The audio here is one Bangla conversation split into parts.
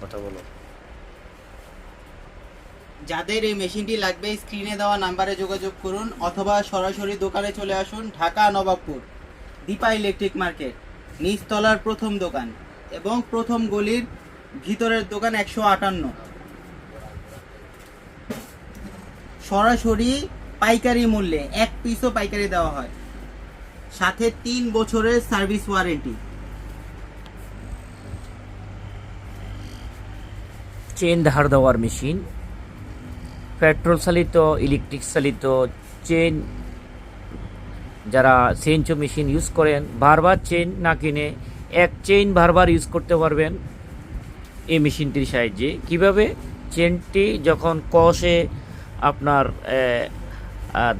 কথা বলো। যাদের এই মেশিনটি লাগবে স্ক্রিনে দেওয়া নাম্বারে যোগাযোগ করুন অথবা সরাসরি দোকানে চলে আসুন। ঢাকা নবাবপুর দীপা ইলেকট্রিক মার্কেট নিচতলার প্রথম দোকান এবং প্রথম গলির ভিতরের দোকান 158। সরাসরি পাইকারি মূল্যে এক পিসও পাইকারি দেওয়া হয়, সাথে 3 বছরের সার্ভিস ওয়ারেন্টি। চেন ধার দেওয়ার মেশিন, পেট্রোল চালিত, ইলেকট্রিক চালিত চেন, যারা চেঞ্জ মেশিন ইউজ করেন, বারবার চেন না কিনে এক চেইন বারবার ইউজ করতে পারবেন এই মেশিনটির সাহায্যে। কিভাবে? চেনটি যখন কষে আপনার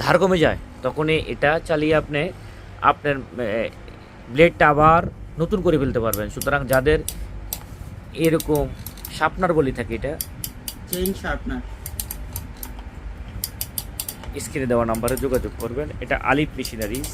ধার কমে যায় তখনই এটা চালিয়ে আপনি আপনার ব্লেডটা আবার নতুন করে ফেলতে পারবেন। সুতরাং যাদের এরকম শার্পনার বলি থাকে, এটা চেইন শার্পনার, স্ক্রিনে দেওয়া নাম্বারে যোগাযোগ করবেন। এটা আলিফ মেশিনারিজ।